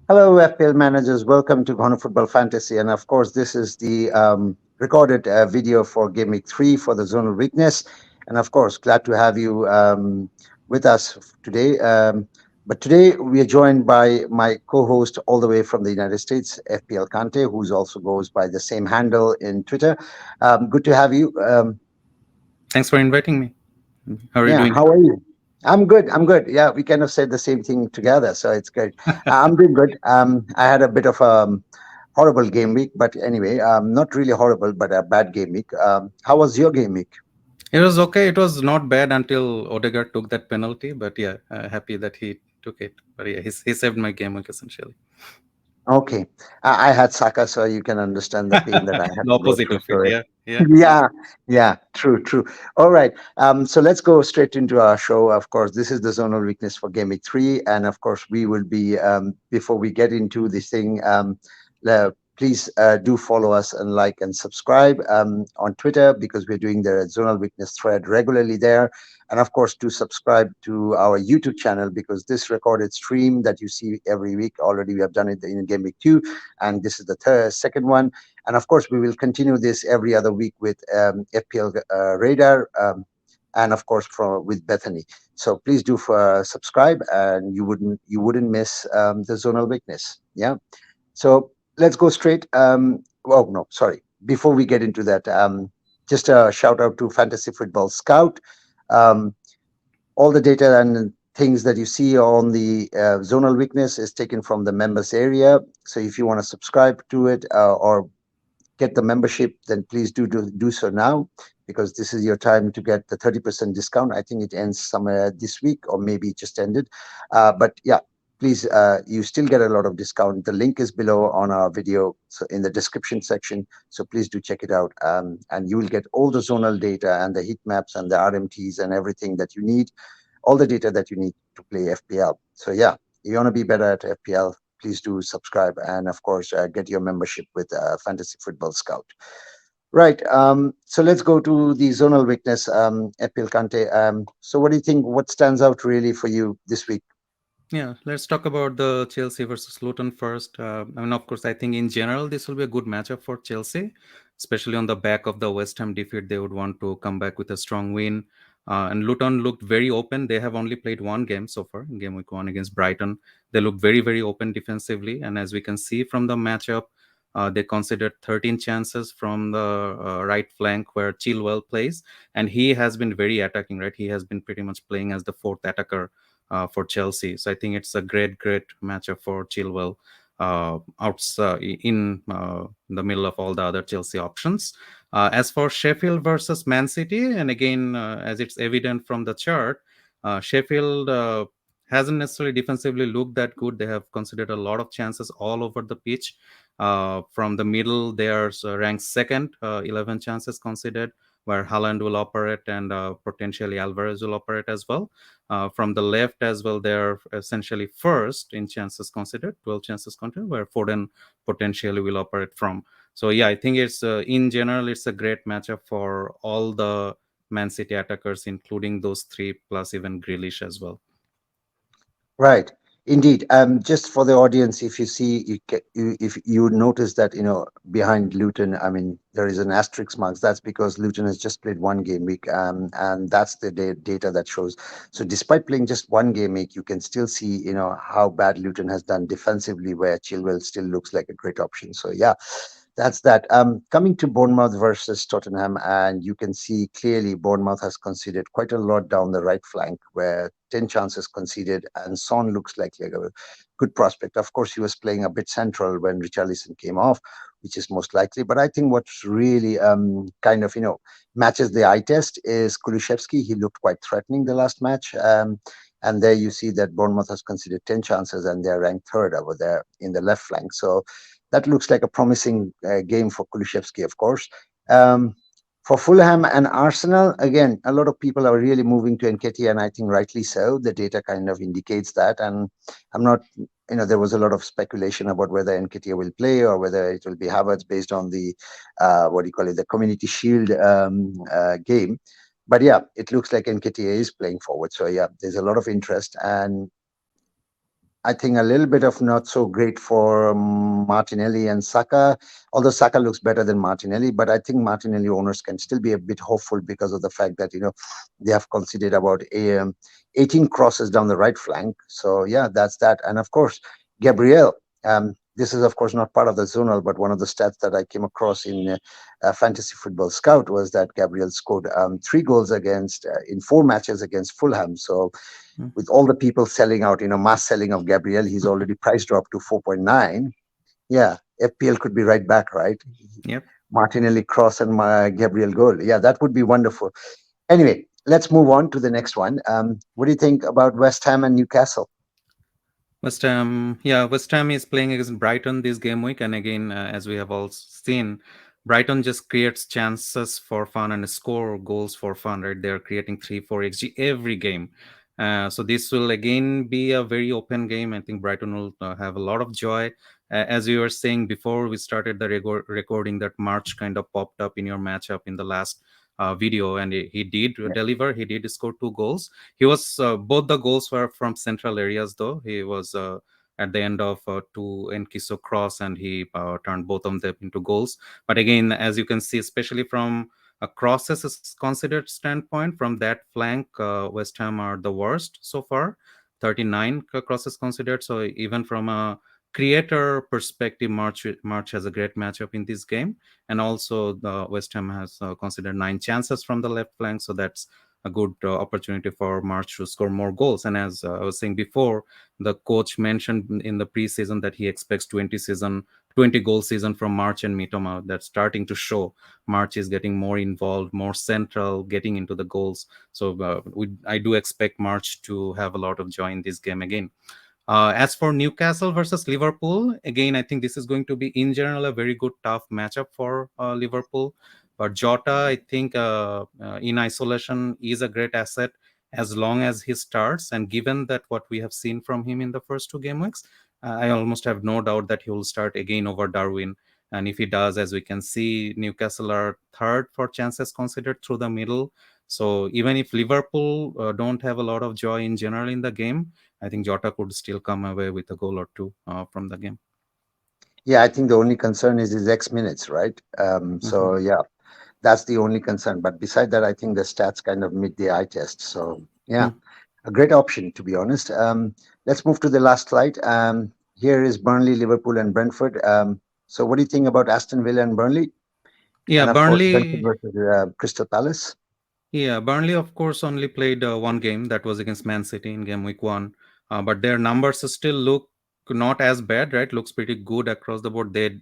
Hello, FPL managers. Welcome to Ghana Football Fantasy. And of course, this is the recorded video for Game Week 3 for the Zonal Weakness. And of course, glad to have you with us today. But today we are joined by my co-host all the way from the United States, FPL Kante, who's also goes by the same handle in Twitter. Good to have you. Thanks for inviting me. How are you Yeah, doing? how are you? I'm good. I'm good. Yeah, we kind of said the same thing together, so it's good. I'm doing good. I had a bit of a horrible game week, but anyway, not really horrible, but a bad game week. How was your game week? It was okay. It was not bad until Odegaard took that penalty, but yeah, happy that he took it. But yeah, he saved my game week essentially. Okay, I had Saka, so you can understand the pain that I had The to go opposite through of it. for it. Yeah, yeah. Yeah, yeah, true, true. All right. So let's go straight into our show. Of course, this is the zonal weakness for Game Week 3, and of course, we will be before we get into this thing. Please do follow us and like and subscribe on Twitter because we're doing the zonal weakness thread regularly there. And of course, to subscribe to our YouTube channel because this recorded stream that you see every week already we have done it in Game Week 2, and this is the second one. And of course, we will continue this every other week with FPL Radar. And of course, with Bethany. So please do subscribe, and you wouldn't miss the zonal weakness. Yeah. So let's go straight. Oh no, sorry. Before we get into that, just a shout out to Fantasy Football Scout. Um, all the data and things that you see on the zonal weakness is taken from the members area. So if you want to subscribe to it or get the membership, then please do so now because this is your time to get the 30% discount. I think it ends somewhere this week or maybe it just ended. But yeah, please, you still get a lot of discount. The link is below on our video, so in the description section. So please do check it out. And you will get all the zonal data and the heat maps and the RMTs and everything that you need, all the data that you need to play FPL. So yeah, you want to be better at FPL, please do subscribe and of course get your membership with Fantasy Football Scout. Right. So let's go to the zonal weakness, Epil Kante. So what do you think? What stands out really for you this week? Yeah, let's talk about the Chelsea versus Luton first. Of course, I think in general this will be a good matchup for Chelsea, especially on the back of the West Ham defeat. They would want to come back with a strong win. And Luton looked very open. They have only played one game so far, in game week 1 against Brighton. They look very, very open defensively. And as we can see from the matchup, they considered 13 chances from the right flank where Chilwell plays. And he has been very attacking, right? He has been pretty much playing as the fourth attacker for Chelsea. So I think it's a great, great matchup for Chilwell in the middle of all the other Chelsea options. As for Sheffield versus Man City, and again, as it's evident from the chart, Sheffield hasn't necessarily defensively looked that good. They have considered a lot of chances all over the pitch. From the middle, they are ranked second, 11 chances considered, where Haaland will operate and potentially Alvarez will operate as well. From the left as well, they're essentially first in chances considered, 12 chances considered, where Foden potentially will operate from. So yeah, I think it's in general, it's a great matchup for all the Man City attackers, including those three, plus even Grealish as well. Right. Indeed. Just for the audience, if you see, if you notice that, behind Luton, I mean, there is an asterisk marks. That's because Luton has just played one game week, and that's the data that shows. So, despite playing just one game week, you can still see, how bad Luton has done defensively, where Chilwell still looks like a great option. So, yeah, that's that. Coming to Bournemouth versus Tottenham, and you can see clearly Bournemouth has conceded quite a lot down the right flank, where 10 chances conceded, and Son looks like a good prospect. Of course, he was playing a bit central when Richarlison came off, which is most likely. But I think what's really kind of, matches the eye test is Kulusevski. He looked quite threatening the last match. And there you see that Bournemouth has conceded 10 chances and they're ranked third over there in the left flank. So that looks like a promising game for Kulusevski, of course. Um, for Fulham and Arsenal, again, a lot of people are really moving to Nketiah, and I think rightly so. The data kind of indicates that. And I'm not, there was a lot of speculation about whether Nketiah will play or whether it will be Havertz based on the, what do you call it, the Community Shield game. But yeah, it looks like Nketiah is playing forward. So yeah, there's a lot of interest. And I think a little bit of not so great for Martinelli and Saka, although Saka looks better than Martinelli. But I think Martinelli owners can still be a bit hopeful because of the fact that, they have conceded about 18 crosses down the right flank. So, yeah, that's that. And of course, Gabriel. This is, of course, not part of the zonal, but one of the stats that I came across in Fantasy Football Scout was that Gabriel scored 3 goals against in 4 matches against Fulham. So, Mm. with all the people selling out, mass selling of Gabriel, he's already price dropped to 4.9. Yeah, FPL could be right back, right? Yep. Martinelli cross and my Gabriel goal. Yeah, that would be wonderful. Anyway, let's move on to the next one. What do you think about West Ham and Newcastle? West Ham is playing against Brighton this game week, and again, as we have all seen, Brighton just creates chances for fun and score goals for fun. Right, they're creating 3-4 xg every game. So this will again be a very open game. I think Brighton will have a lot of joy. As we were saying before we started the recording, that March kind of popped up in your matchup in the last video, and he did Yeah. deliver. He did score 2 goals. He was both the goals were from central areas, though. He was at the end of two Enkiso cross, and he turned both of them into goals. But again, as you can see, especially from a crosses is considered standpoint, from that flank, West Ham are the worst so far. 39 crosses considered. So even from a creator perspective, March has a great matchup in this game, and also the West Ham has considered 9 chances from the left flank. So that's a good opportunity for March to score more goals. And as I was saying before, the coach mentioned in the preseason that he expects 20 goal season from March and Mitoma. That's starting to show. March is getting more involved, more central, getting into the goals. So I do expect March to have a lot of joy in this game again. As for Newcastle versus Liverpool, again, I think this is going to be, in general, a very good, tough matchup for Liverpool. But Jota, I think, in isolation, is a great asset as long as he starts. And given that what we have seen from him in the first 2 game weeks, I almost have no doubt that he will start again over Darwin. And if he does, as we can see, Newcastle are third for chances considered through the middle. So even if Liverpool don't have a lot of joy in general in the game, I think Jota could still come away with a goal or two from the game. Yeah, I think the only concern is his X minutes, right? Hmm. So, yeah, that's the only concern. But beside that, I think the stats kind of meet the eye test. So, yeah, a great option, to be honest. Let's move to the last slide. Here is Burnley, Liverpool, and Brentford. So, what do you think about Aston Villa and Burnley? Yeah, And of course, Brentford Burnley. versus Crystal Palace. Yeah, Burnley, of course, only played 1 game. That was against Man City in game week 1. But their numbers still look not as bad, right? Looks pretty good across the board. They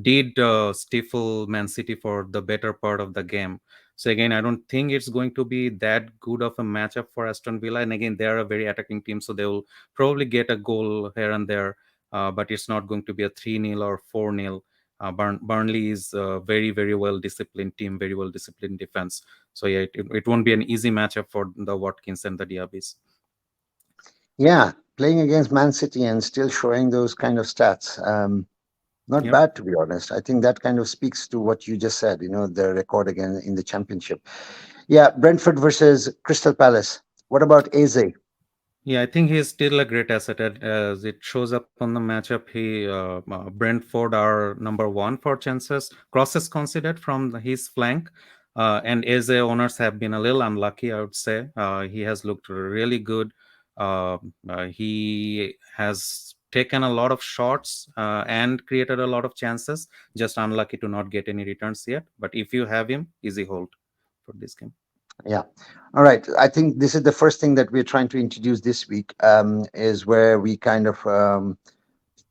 did stifle Man City for the better part of the game. So again, I don't think it's going to be that good of a matchup for Aston Villa. And again, they are a very attacking team, so they will probably get a goal here and there. But it's not going to be a 3-0 or 4-0. Burnley is a very, very well disciplined team, very well disciplined defense. So yeah, it won't be an easy matchup for the Watkins and the Diabys. Yeah, playing against Man City and still showing those kind of stats. Not Yep. bad, to be honest. I think that kind of speaks to what you just said, the record again in the championship. Yeah, Brentford versus Crystal Palace. What about Eze? Yeah, I think he is still a great asset. As it shows up on the matchup, Brentford are number 1 for chances crosses considered from his flank, and as a owners have been a little unlucky, I would say. He has looked really good. He has taken a lot of shots and created a lot of chances. Just unlucky to not get any returns yet. But if you have him, easy hold for this game. Yeah. All right. I think this is the first thing that we're trying to introduce this week, is where we kind of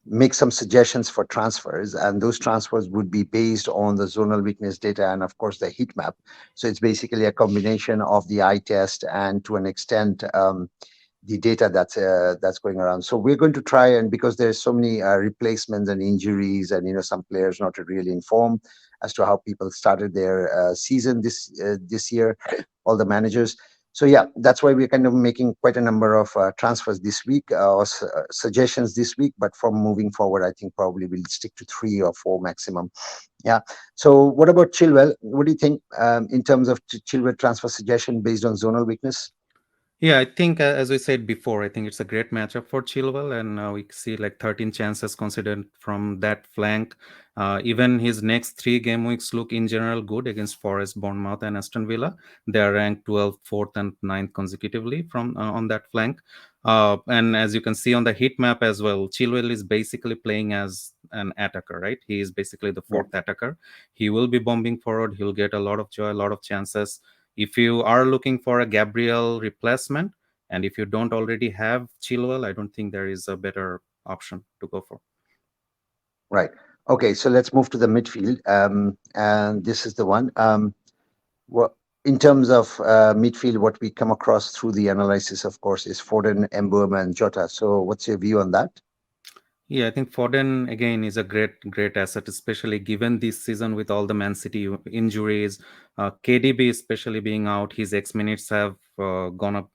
make some suggestions for transfers, and those transfers would be based on the zonal weakness data and, of course, the heat map. So it's basically a combination of the eye test and, to an extent, the data that's going around. So we're going to try, and because there's so many replacements and injuries, and some players not really informed as to how people started their season this year, all the managers. So yeah, that's why we're kind of making quite a number of transfers this week, or suggestions this week. But from moving forward, I think probably we'll stick to 3 or 4 maximum. Yeah. So what about Chilwell? What do you think in terms of Chilwell transfer suggestion based on zonal weakness? Yeah, I think as we said before, I think it's a great matchup for Chilwell, and we see like 13 chances considered from that flank. Even his next three game weeks look in general good against Forest, Bournemouth, and Aston Villa. They are ranked 12th, 4th, and 9th consecutively from on that flank. And as you can see on the heat map as well, Chilwell is basically playing as an attacker, right? He is basically the Yeah, fourth attacker. He will be bombing forward. He'll get a lot of joy, a lot of chances. If you are looking for a Gabriel replacement, and if you don't already have Chilwell, I don't think there is a better option to go for. right. Okay, so let's move to the midfield. And this is the one. What in terms of midfield, what we come across through the analysis, of course, is Foden, Mbeumo, and Jota. So, what's your view on that? Yeah, I think Foden again is a great asset, especially given this season with all the Man City injuries. KDB especially being out, his X minutes have gone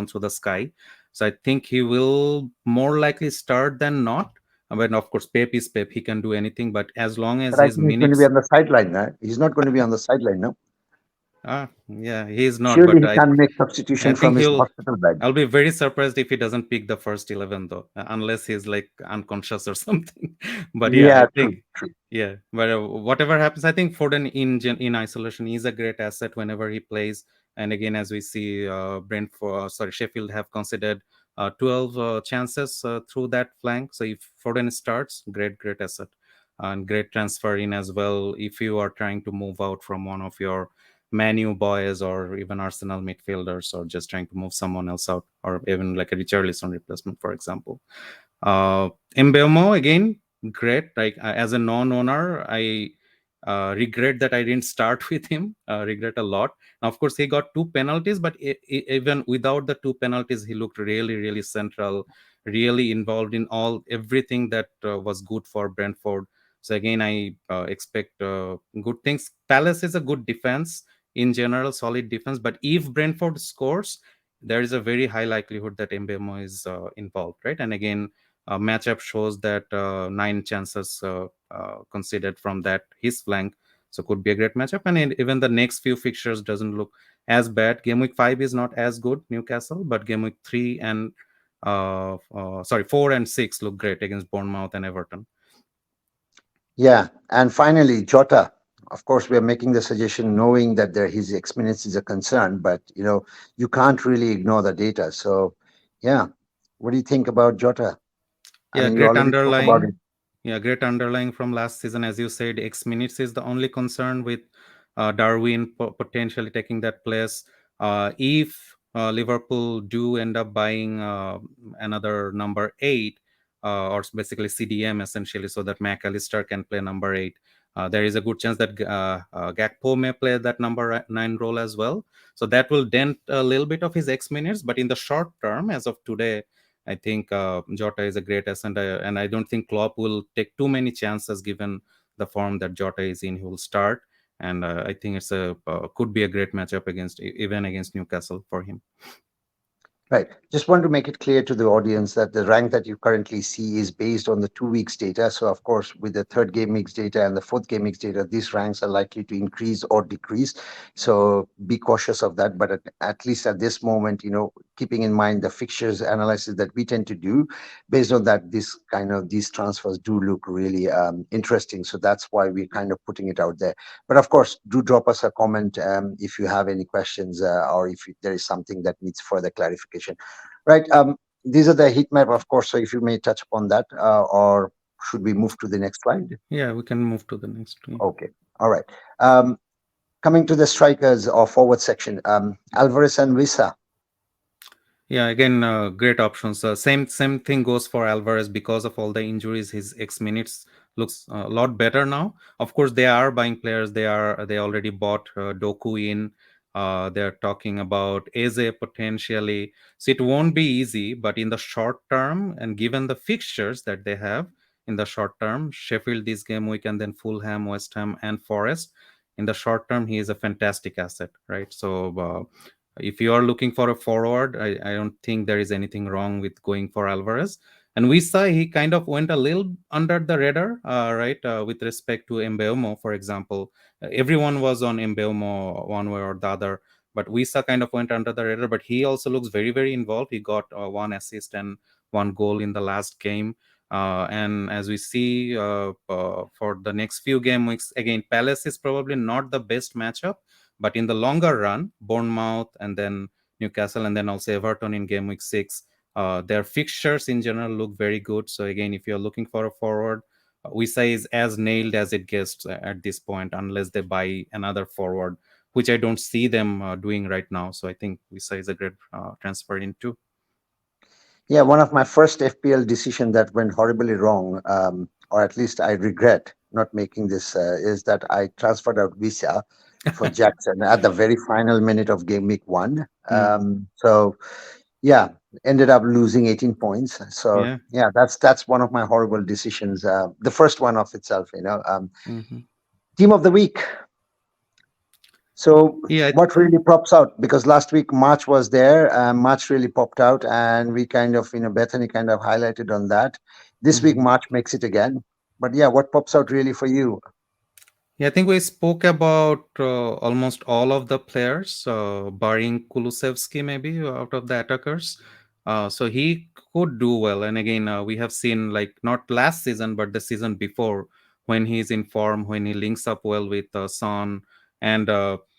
through the sky. So I think he will more likely start than not. But of course, Pep is Pep; he can do anything. But as long as But I his think he's going to be minutes, on the sideline. Right? He's not going to be on the sideline, no. yeah, he is not. Surely But he can't make substitution I from think his he'll. hospital bed. I'll be very surprised if he doesn't pick the first 11 though, unless he's like unconscious or something. But yeah, I Yeah, think true, true. yeah. But whatever happens, I think Foden in isolation is a great asset whenever he plays. And again, as we see, Sheffield have considered 12 chances through that flank. So if Foden starts, great asset and great transfer in as well. If you are trying to move out from one of your Manu boys or even Arsenal midfielders, or just trying to move someone else out, or even like a Richarlison replacement, for example. Uh, Mbeumo again, great. Like as a non-owner, I regret that I didn't start with him. Regret a lot. Now, of course, he got two penalties, but even without the two penalties, he looked really central, really involved in all everything that was good for Brentford. So again, I expect good things. Palace is a good defense in general, solid defense. But if Brentford scores, there is a very high likelihood that Mbeumo is involved, right? And again, matchup shows that nine chances considered from that his flank, so could be a great matchup. And even the next few fixtures doesn't look as bad. Game week 5 is not as good, Newcastle, but game week 3 and 4 and 6 look great against Bournemouth and Everton. Yeah, and finally, Jota. Of course, we are making the suggestion knowing that his experience is a concern, but you can't really ignore the data. So, yeah, what do you think about Jota? I Yeah, mean, you great already spoke about underlying. it. Yeah, great underlying from last season. As you said, X minutes is the only concern with Darwin potentially taking that place. If Liverpool do end up buying another number eight, or basically CDM essentially, so that McAllister can play number eight, there is a good chance that Gakpo may play that number nine role as well. So that will dent a little bit of his X minutes. But in the short term, as of today, I think Jota is a great asset, and I don't think Klopp will take too many chances given the form that Jota is in. He will start, and I think it's a could be a great matchup against even against Newcastle for him. Right. Just want to make it clear to the audience that the rank that you currently see is based on the 2 weeks data. So, of course, with the third game mix data and the fourth game mix data, these ranks are likely to increase or decrease. So, be cautious of that. But at least at this moment, keeping in mind the fixtures analysis that we tend to do, based on that, these transfers do look really interesting. So that's why we're kind of putting it out there. But of course, do drop us a comment if you have any questions or if there is something that needs further clarification. Right. These are the heat map, of course. So if you may touch upon that, or should we move to the next slide? Yeah, we can move to the next. Yeah. Okay. All right. Coming to the strikers or forward section, Alvarez and Visa. Yeah, again, great options. Same thing goes for Alvarez because of all the injuries. His X minutes looks a lot better now. Of course, they are buying players. They already bought Doku in. They're talking about Eze potentially. So it won't be easy, but in the short term, and given the fixtures that they have in the short term, Sheffield this game week, and then Fulham, West Ham, and Forest. In the short term, he is a fantastic asset, right? So. If you are looking for a forward, I don't think there is anything wrong with going for Alvarez. And we saw he kind of went a little under the radar, right, with respect to Mbeumo, for example. Everyone was on Mbeumo one way or the other. but Wisa kind of went under the radar. But he also looks very, very involved. He got one assist and one goal in the last game. And as we see for the next few game weeks, again, Palace is probably not the best matchup, but in the longer run, Bournemouth and then Newcastle and then also Everton in game week 6, their fixtures in general look very good. So again, if you're looking for a forward, Wisa is as nailed as it gets at this point, unless they buy another forward, which I don't see them doing right now. So I think Wisa is a great transfer into. Yeah, one of my first FPL decision that went horribly wrong, or at least I regret not making this, is that I transferred out Visa for Jackson at the very final minute of game week 1. Mm, So yeah, ended up losing 18 points. So yeah. yeah, that's one of my horrible decisions. The first one of itself, Hmm. team of the week. So Yeah. what really pops out? Because last week March was there, March really popped out, and we kind of, Bethany kind of highlighted on that. This week Mhm. March makes it again. But yeah, what pops out really for you? Yeah, I think we spoke about almost all of the players, barring Kulusevski, maybe out of the attackers. So he could do well. And again, we have seen, like, not last season, but the season before, when he's in form, when he links up well with Son and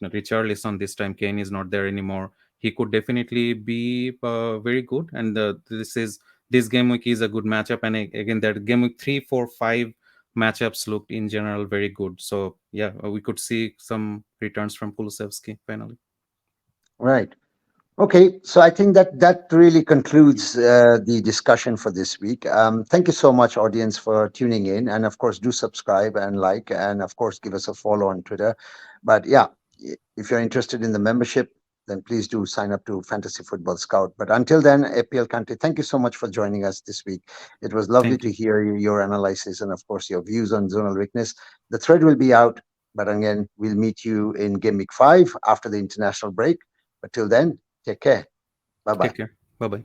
Richarlison. This time Kane is not there anymore. He could definitely be very good. And this game week is a good matchup. And again, that game week 3, 4, 5 matchups looked in general very good. So yeah, we could see some returns from Kulusevski finally. Right. Okay, so I think that really concludes the discussion for this week. Thank you so much, audience, for tuning in, and of course, do subscribe and like, and of course, give us a follow on Twitter. But yeah, if you're interested in the membership, then please do sign up to Fantasy Football Scout. But until then, APL country, thank you so much for joining us this week. It was lovely Thank to you. hear your analysis and of course your views on zonal weakness. The thread will be out, but again, we'll meet you in Game Week 5 after the international break. But till then, take care. Bye Take bye. care. Bye bye.